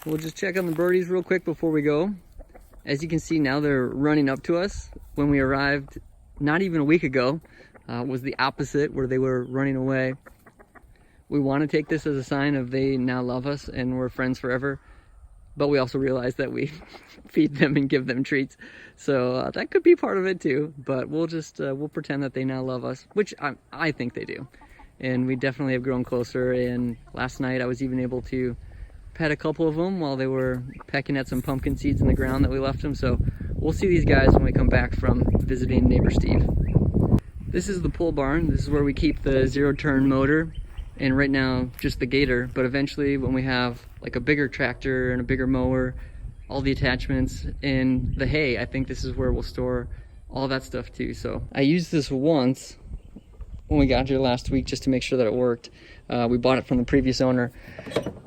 We'll just check on the birdies real quick before we go. As you can see now, they're running up to us. When we arrived not even a week ago, was the opposite, where they were running away. We want to take this as a sign of they now love us and we're friends forever. But we also realize that we feed them and give them treats. So that could be part of it too. But we'll just, we'll pretend that they now love us, which I think they do. And we definitely have grown closer. And last night I was even able to pet a couple of them while they were pecking at some pumpkin seeds in the ground that we left them. So we'll see these guys when we come back from visiting neighbor Steve. This is the pole barn. This is where we keep the zero-turn motor. And right now, just the gator. But eventually, when we have like a bigger tractor and a bigger mower, all the attachments and the hay, I think this is where we'll store all that stuff too. So I used this once when we got here last week just to make sure that it worked. We bought it from the previous owner.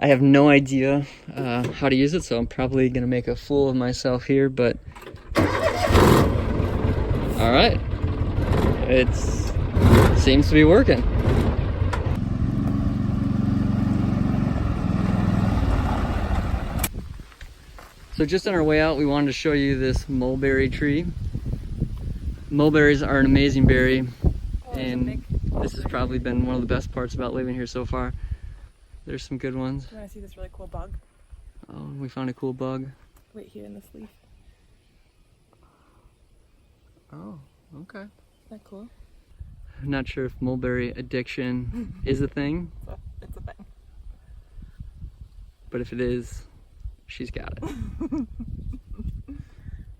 I have no idea how to use it, so I'm probably gonna make a fool of myself here, but all right, it seems to be working. So just on our way out, we wanted to show you this mulberry tree. Mulberries are an amazing berry, and this has probably been one of the best parts about living here so far. There's some good ones. You want to see this really cool bug? Oh, we found a cool bug. Right here in this leaf. Oh, okay. Isn't that cool? I'm not sure if mulberry addiction is a thing. It's a thing. But if it is, she's got it. And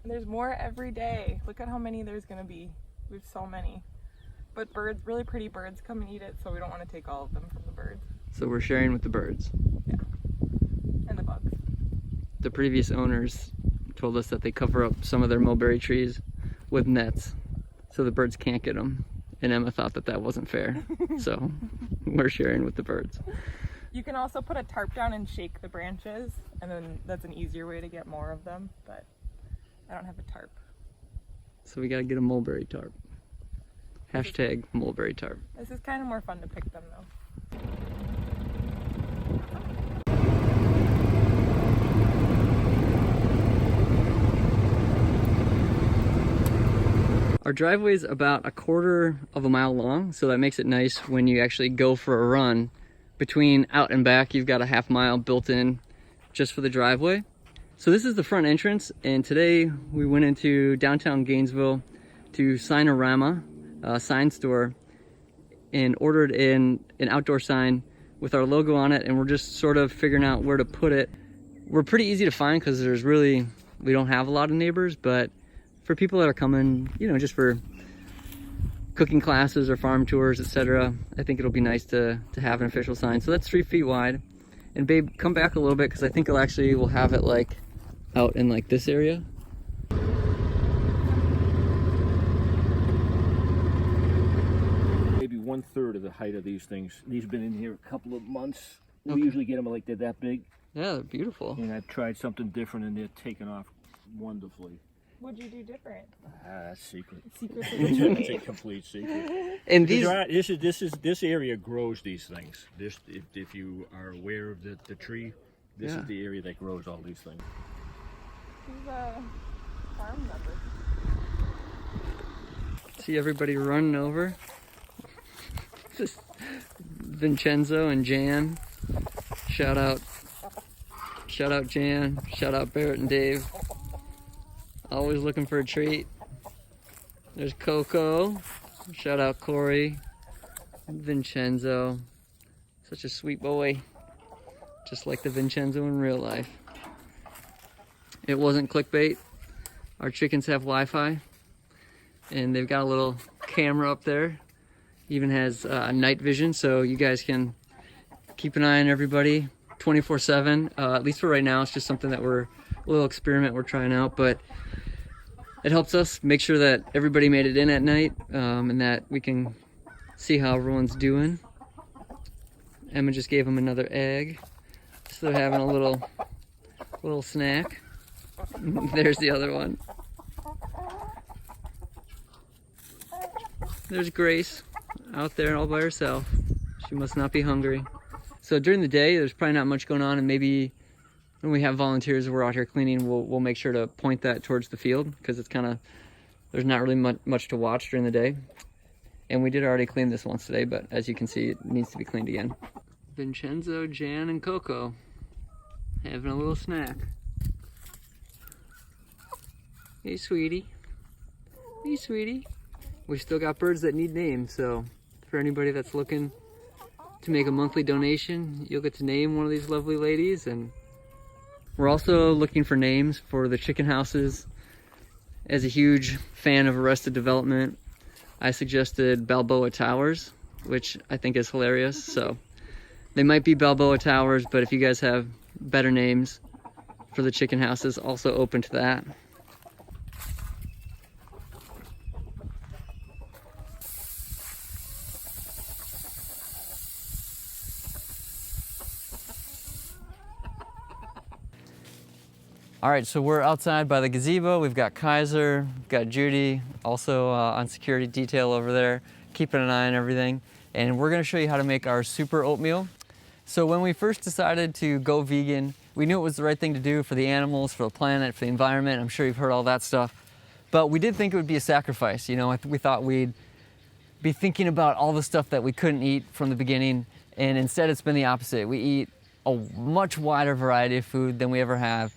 there's more every day. Look at how many there's going to be. We have so many. But birds, really pretty birds, come and eat it, so we don't want to take all of them from the birds. So we're sharing with the birds. Yeah. And the bugs. The previous owners told us that they cover up some of their mulberry trees with nets so the birds can't get them. And Emma thought that that wasn't fair. So we're sharing with the birds. You can also put a tarp down and shake the branches, and then that's an easier way to get more of them, but I don't have a tarp. So we gotta get a mulberry tarp. Hashtag mulberry tarp. This is kind of more fun to pick them though. Our driveway is about 1/4 of a mile long, so that makes it nice when you actually go for a run. Between out and back, you've got a ½ mile built in just for the driveway. So this is the front entrance, and today we went into downtown Gainesville to Signorama, a sign store, and ordered in an outdoor sign with our logo on it, and we're just sort of figuring out where to put it. We're pretty easy to find because we don't have a lot of neighbors, but for people that are coming, you know, just for cooking classes or farm tours, etc., I think it'll be nice to have an official sign. So that's 3 feet wide. And babe, come back a little bit because I think we'll have it like out in like this area. Maybe 1/3 of the height of these things. These have been in here a couple of months. We Okay. usually get them like they're that big. Yeah, they're beautiful. And I've tried something different and they're taking off wonderfully. What'd you do different? That's secret. Secret It's a complete secret. And these, This area grows these things. If you are aware of the tree, this Yeah. is the area that grows all these things. He's a farm member. see everybody running over. Just Vincenzo and Jan. Shout out Jan. Shout out Barrett and Dave. Always looking for a treat. There's Coco. Shout out Corey. Vincenzo. Such a sweet boy. Just like the Vincenzo in real life. It wasn't clickbait. Our chickens have Wi-Fi. And they've got a little camera up there. Even has night vision, so you guys can keep an eye on everybody 24/7. At least for right now, it's just something that a little experiment we're trying out, but it helps us make sure that everybody made it in at night, and that we can see how everyone's doing. Emma just gave them another egg, so they're having a little snack. There's the other one. There's Grace out there all by herself. She must not be hungry. So during the day, there's probably not much going on, and maybe when we have volunteers, we're out here cleaning, we'll make sure to point that towards the field because it's kind of, there's not really much to watch during the day. And we did already clean this once today, but as you can see, it needs to be cleaned again. Vincenzo, Jan, and Coco having a little snack. Hey, sweetie. Hey, sweetie. We still got birds that need names, so for anybody that's looking to make a monthly donation, you'll get to name one of these lovely ladies. And we're also looking for names for the chicken houses. As a huge fan of Arrested Development, I suggested Balboa Towers, which I think is hilarious. So they might be Balboa Towers, but if you guys have better names for the chicken houses, also open to that. All right, so we're outside by the gazebo. We've got Kaiser, we've got Judy, also on security detail over there, keeping an eye on everything. And we're gonna show you how to make our super oatmeal. So when we first decided to go vegan, we knew it was the right thing to do for the animals, for the planet, for the environment. I'm sure you've heard all that stuff. But we did think it would be a sacrifice. You know, we thought we'd be thinking about all the stuff that we couldn't eat from the beginning. And instead it's been the opposite. We eat a much wider variety of food than we ever have.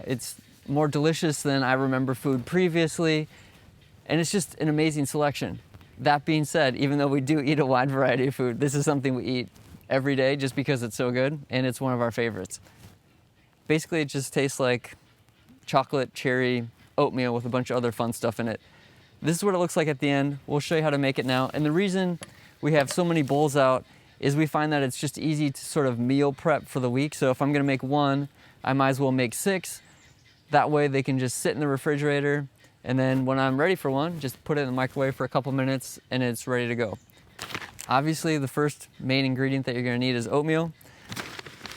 It's more delicious than I remember food previously, and it's just an amazing selection. That being said, even though we do eat a wide variety of food, this is something we eat every day just because it's so good, and it's one of our favorites. Basically, it just tastes like chocolate cherry oatmeal with a bunch of other fun stuff in it. This is what it looks like at the end. We'll show you how to make it now. And the reason we have so many bowls out is we find that it's just easy to sort of meal prep for the week. So if I'm gonna make one, I might as well make 6. That way they can just sit in the refrigerator, and then when I'm ready for one, just put it in the microwave for a couple minutes and it's ready to go. Obviously, the first main ingredient that you're gonna need is oatmeal.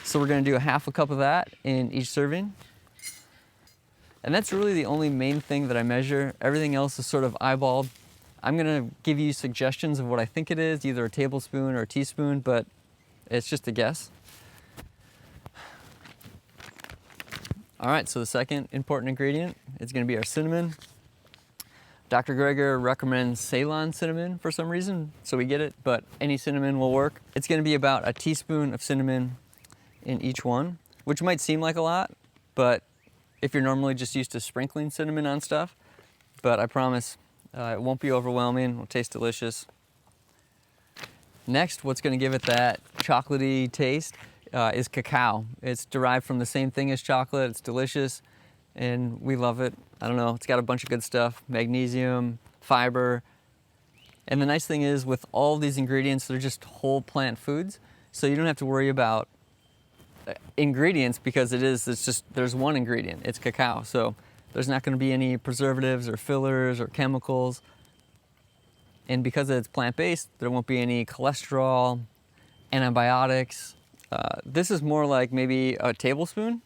So we're gonna do a half a cup of that in each serving. And that's really the only main thing that I measure. Everything else is sort of eyeballed. I'm gonna give you suggestions of what I think it is, either a tablespoon or a teaspoon, but it's just a guess. All right, so the second important ingredient is gonna be our cinnamon. Dr. Greger recommends Ceylon cinnamon for some reason, so we get it, but any cinnamon will work. It's gonna be about a teaspoon of cinnamon in each one, which might seem like a lot, but if you're normally just used to sprinkling cinnamon on stuff, but I promise it won't be overwhelming, it'll taste delicious. Next, what's gonna give it that chocolatey taste is cacao. It's derived from the same thing as chocolate. It's delicious and we love it. I don't know, it's got a bunch of good stuff, magnesium, fiber. And the nice thing is with all these ingredients, they're just whole plant foods. So you don't have to worry about ingredients because there's one ingredient, it's cacao. So there's not gonna be any preservatives or fillers or chemicals. And because it's plant-based, there won't be any cholesterol, antibiotics. This is more like maybe a tablespoon.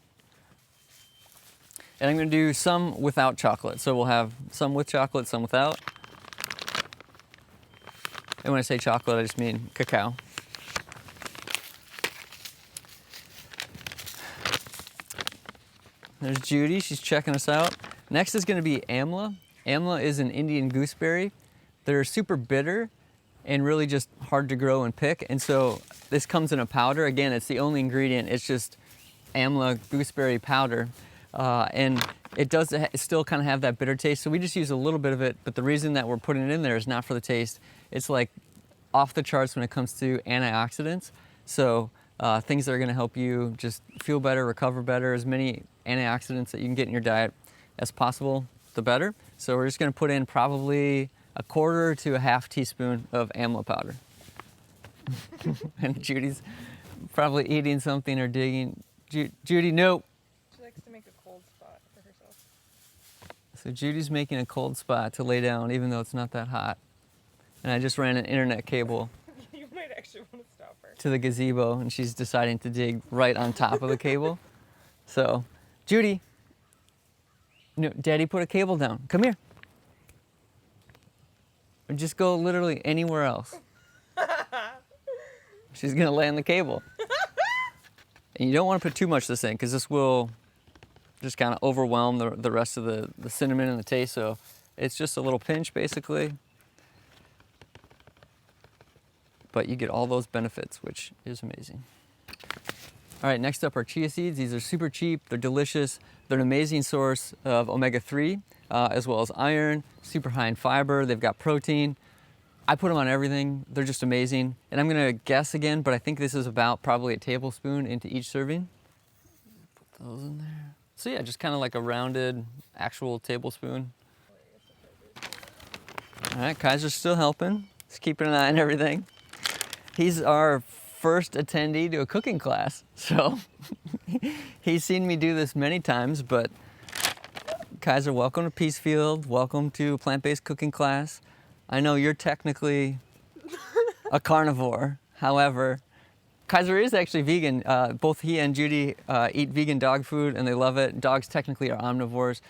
And I'm gonna do some without chocolate. So we'll have some with chocolate, some without. And when I say chocolate, I just mean cacao. There's Judy, she's checking us out. Next is gonna be amla. Amla is an Indian gooseberry. They're super bitter and really just hard to grow and pick. And so this comes in a powder. Again, it's the only ingredient. It's just amla gooseberry powder. And it does still kind of have that bitter taste. So we just use a little bit of it, but the reason that we're putting it in there is not for the taste. It's like off the charts when it comes to antioxidants. So things that are gonna help you just feel better, recover better, as many antioxidants that you can get in your diet as possible, the better. So we're just gonna put in probably 1/4 to 1/2 teaspoon of amla powder. And Judy's probably eating something or digging. Judy, no. She likes to make a cold spot for herself. So Judy's making a cold spot to lay down even though it's not that hot. And I just ran an internet cable You might actually want to stop her. to the gazebo and she's deciding to dig right on top of the cable. So, Judy, no, Daddy put a cable down. Come here. Or just go literally anywhere else. She's gonna lay on the cable. And you don't want to put too much of this in because this will just kind of overwhelm the rest of the cinnamon and the taste. So it's just a little pinch basically. But you get all those benefits, which is amazing. All right, next up are chia seeds. These are super cheap, they're delicious. They're an amazing source of omega-3, as well as iron, super high in fiber. They've got protein. I put them on everything. They're just amazing. And I'm gonna guess again, but I think this is about probably a tablespoon into each serving. Put those in there. So yeah, just kind of like a rounded actual tablespoon. All right, Kaiser's still helping. He's keeping an eye on everything. He's our first attendee to a cooking class, so he's seen me do this many times, but Kaiser, welcome to Peacefield. Welcome to a plant-based cooking class. I know you're technically a carnivore. However, Kaiser is actually vegan. Both he and Judy eat vegan dog food and they love it. Dogs technically are omnivores.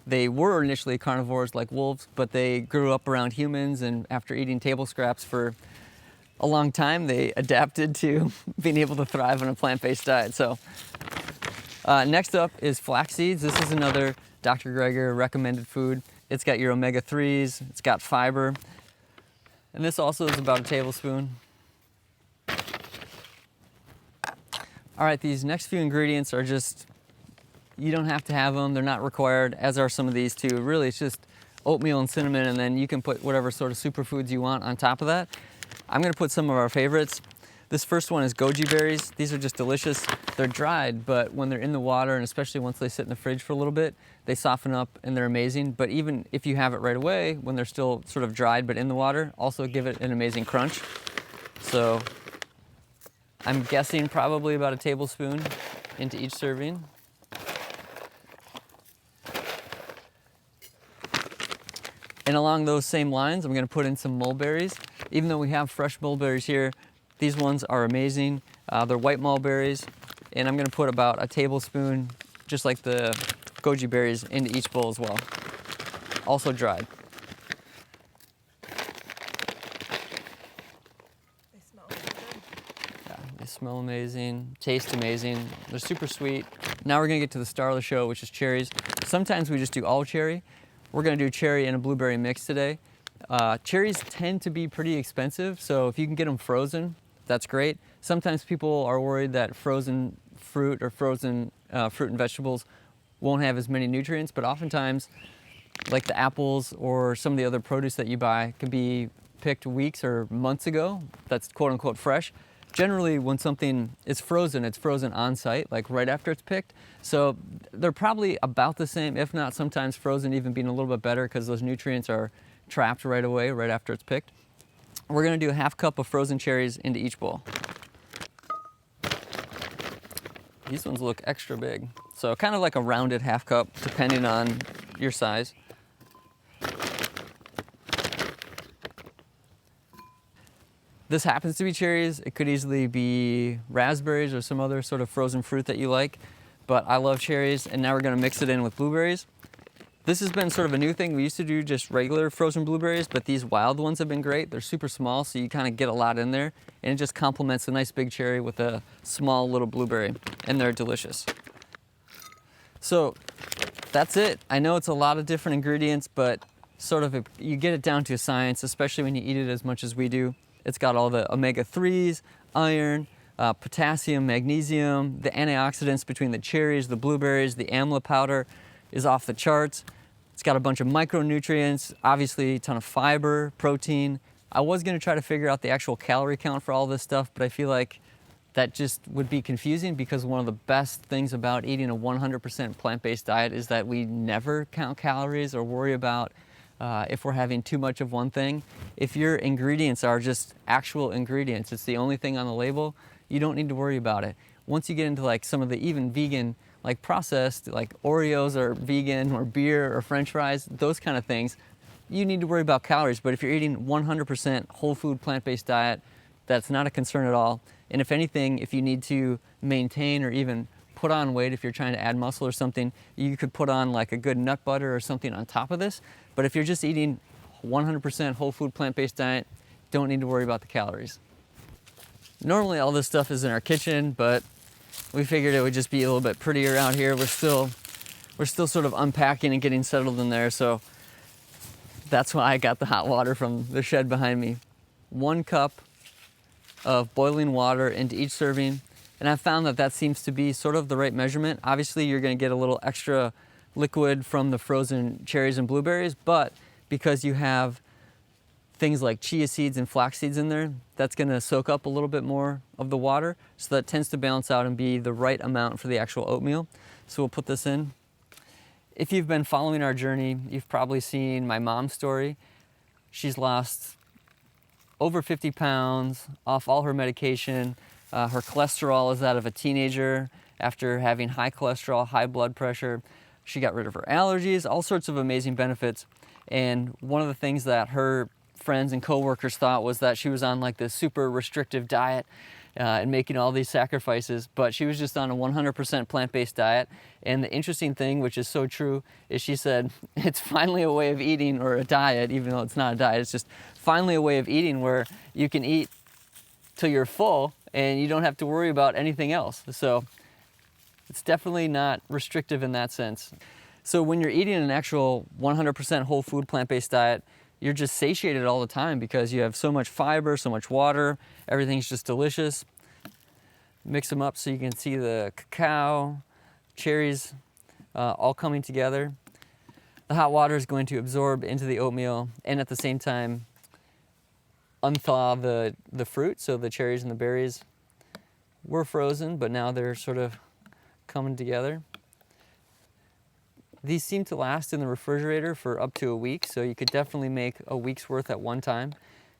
They were initially carnivores like wolves, but they grew up around humans, and after eating table scraps for a long time, they adapted to being able to thrive on a plant-based diet. So next up is flax seeds. This is another Dr. Greger recommended food. It's got your omega-3s, it's got fiber, and this also is about a tablespoon. All right, these next few ingredients are just, you don't have to have them, they're not required, as are some of these too. Really, it's just oatmeal and cinnamon, and then you can put whatever sort of superfoods you want on top of that. I'm gonna put some of our favorites. This first one is goji berries. These are just delicious. They're dried, but when they're in the water, and especially once they sit in the fridge for a little bit, they soften up and they're amazing. But even if you have it right away, when they're still sort of dried but in the water, also give it an amazing crunch. So I'm guessing probably about a tablespoon into each serving. And along those same lines, I'm gonna put in some mulberries. Even though we have fresh mulberries here, these ones are amazing. They're white mulberries, and I'm gonna put about a tablespoon, just like the goji berries, into each bowl as well. Also dried. They smell so good. Yeah, they smell amazing, taste amazing. They're super sweet. Now we're gonna get to the star of the show, which is cherries. Sometimes we just do all cherry. We're gonna do cherry and a blueberry mix today. Cherries tend to be pretty expensive, so if you can get them frozen, that's great. Sometimes people are worried that frozen fruit or frozen fruit and vegetables won't have as many nutrients, but oftentimes, like the apples or some of the other produce that you buy, can be picked weeks or months ago. That's quote unquote fresh. Generally, when something is frozen, it's frozen on site, like right after it's picked. So they're probably about the same, if not sometimes frozen even being a little bit better because those nutrients are trapped right away, right after it's picked. We're gonna do a half cup of frozen cherries into each bowl. These ones look extra big. So kind of like a rounded half cup, depending on your size. This happens to be cherries. It could easily be raspberries or some other sort of frozen fruit that you like, but I love cherries, and now we're gonna mix it in with blueberries. This has been sort of a new thing. We used to do just regular frozen blueberries, but these wild ones have been great. They're super small, so you kind of get a lot in there, and it just complements a nice big cherry with a small little blueberry, and they're delicious. So that's it. I know it's a lot of different ingredients, but sort of you get it down to a science, especially when you eat it as much as we do. It's got all the omega-3s, iron, potassium, magnesium, the antioxidants between the cherries, the blueberries, the amla powder is off the charts. It's got a bunch of micronutrients, obviously a ton of fiber, protein. I was gonna try to figure out the actual calorie count for all this stuff, but I feel like that just would be confusing because one of the best things about eating a 100% plant-based diet is that we never count calories or worry about if we're having too much of one thing. If your ingredients are just actual ingredients, it's the only thing on the label, you don't need to worry about it. Once you get into like some of the even vegan, like processed, like Oreos are vegan, or beer or French fries, those kind of things, you need to worry about calories. But if you're eating 100% whole food plant-based diet, that's not a concern at all. And if anything, if you need to maintain or even put on weight, if you're trying to add muscle or something, you could put on like a good nut butter or something on top of this. But if you're just eating 100% whole food plant-based diet, don't need to worry about the calories. Normally all this stuff is in our kitchen, but we figured it would just be a little bit prettier out here. We're still sort of unpacking and getting settled in there, so that's why I got the hot water from the shed behind me. 1 cup of boiling water into each serving, and I found that seems to be sort of the right measurement. Obviously, you're going to get a little extra liquid from the frozen cherries and blueberries, but because you have things like chia seeds and flax seeds in there, that's going to soak up a little bit more of the water, so that tends to balance out and be the right amount for the actual oatmeal. So we'll put this in. If you've been following our journey, you've probably seen my mom's story. She's lost over 50 pounds off all her medication. Her cholesterol is that of a teenager after having high cholesterol, high blood pressure. She got rid of her allergies, all sorts of amazing benefits. And one of the things that her friends and coworkers thought was that she was on like this super restrictive diet and making all these sacrifices, but she was just on a 100% plant-based diet. And the interesting thing, which is so true, is she said it's finally a way of eating, or a diet, even though it's not a diet, it's just finally a way of eating where you can eat till you're full and you don't have to worry about anything else. So it's definitely not restrictive in that sense. So when you're eating an actual 100% whole food plant-based diet, you're just satiated all the time because you have so much fiber, so much water, everything's just delicious. Mix them up so you can see the cacao, cherries, all coming together. The hot water is going to absorb into the oatmeal and at the same time unthaw the fruit, so the cherries and the berries were frozen, but now they're sort of coming together. These seem to last in the refrigerator for up to a week, so you could definitely make a week's worth at one time.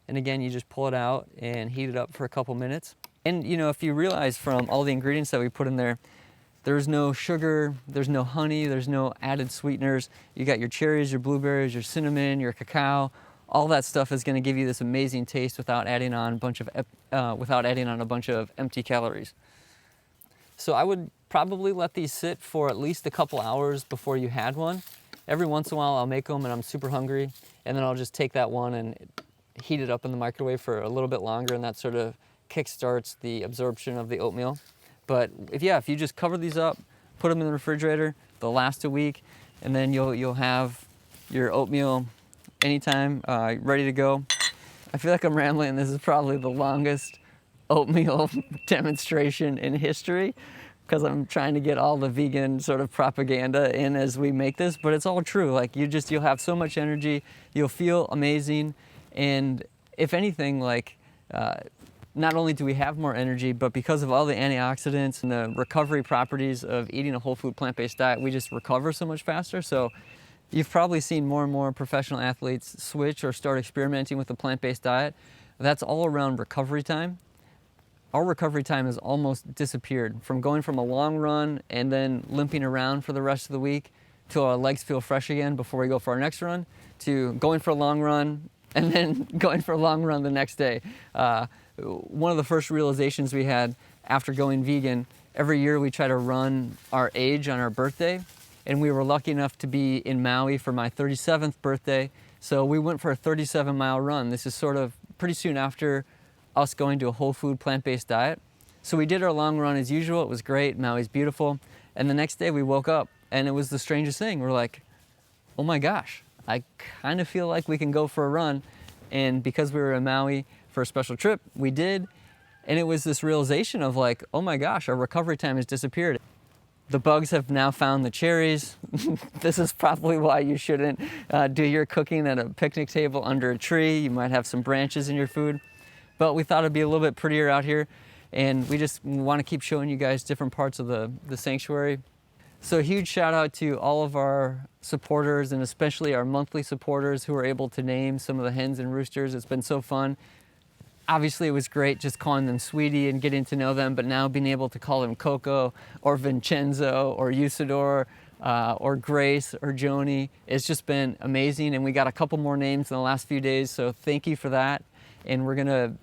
And again, you just pull it out and heat it up for a couple minutes. And you know, if you realize from all the ingredients that we put in there, there's no sugar, there's no honey, there's no added sweeteners. You got your cherries, your blueberries, your cinnamon, your cacao. All that stuff is going to give you this amazing taste without adding on a bunch of empty calories. So I would probably let these sit for at least a couple hours before you had one. Every once in a while I'll make them and I'm super hungry, and then I'll just take that one and heat it up in the microwave for a little bit longer, and that sort of kickstarts the absorption of the oatmeal. But if you just cover these up, put them in the refrigerator, they'll last a week, and then you'll have your oatmeal anytime, ready to go. I feel like I'm rambling. This is probably the longest oatmeal demonstration in history because I'm trying to get all the vegan sort of propaganda in as we make this, but it's all true. Like you'll have so much energy, you'll feel amazing, and if anything, like not only do we have more energy, but because of all the antioxidants and the recovery properties of eating a whole food plant-based diet, we just recover so much faster. So you've probably seen more and more professional athletes switch or start experimenting with a plant-based diet. That's all around recovery time. Our recovery time has almost disappeared from going from a long run and then limping around for the rest of the week till our legs feel fresh again before we go for our next run, to going for a long run and then going for a long run the next day. One of the first realizations we had after going vegan, every year we try to run our age on our birthday, and we were lucky enough to be in Maui for my 37th birthday, so we went for a 37-mile run. This is sort of pretty soon after us going to a whole food plant-based diet. So we did our long run as usual. It was great. Maui's beautiful. And the next day we woke up and it was the strangest thing. We're like, oh my gosh, I kind of feel like we can go for a run. And because we were in Maui for a special trip, we did. And it was this realization of like, oh my gosh, our recovery time has disappeared. The bugs have now found the cherries. This is probably why you shouldn't do your cooking at a picnic table under a tree. You might have some branches in your food. But we thought it'd be a little bit prettier out here, and we just want to keep showing you guys different parts of the sanctuary. So a huge shout out to all of our supporters, and especially our monthly supporters who are able to name some of the hens and roosters. It's been so fun. Obviously it was great just calling them Sweetie and getting to know them, but now being able to call them Coco or Vincenzo or Usador or Grace or Joni, it's just been amazing. And we got a couple more names in the last few days, so thank you for that. And we're gonna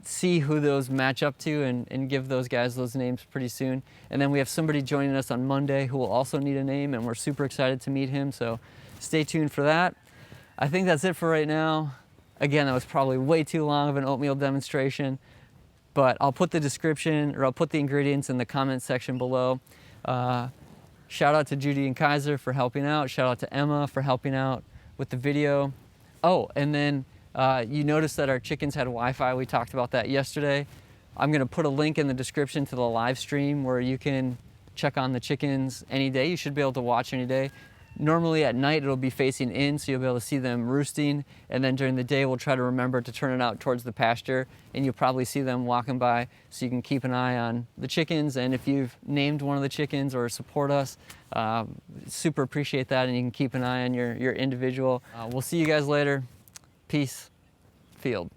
see who those match up to and give those guys those names pretty soon. And then we have somebody joining us on Monday who will also need a name, and we're super excited to meet him, so stay tuned for that. I think that's it for right now. Again, that was probably way too long of an oatmeal demonstration. But I'll put the description, or I'll put the ingredients in the comment section below. Shout out to Judy and Kaiser for helping out. Shout out to Emma for helping out with the video. Oh, and then you noticed that our chickens had Wi-Fi. We talked about that yesterday. I'm gonna put a link in the description to the live stream where you can check on the chickens any day. You should be able to watch any day. Normally at night it'll be facing in, so you'll be able to see them roosting, and then during the day we'll try to remember to turn it out towards the pasture, and you'll probably see them walking by, so you can keep an eye on the chickens. And if you've named one of the chickens or support us, super appreciate that, and you can keep an eye on your individual. We'll see you guys later. Peace. Field.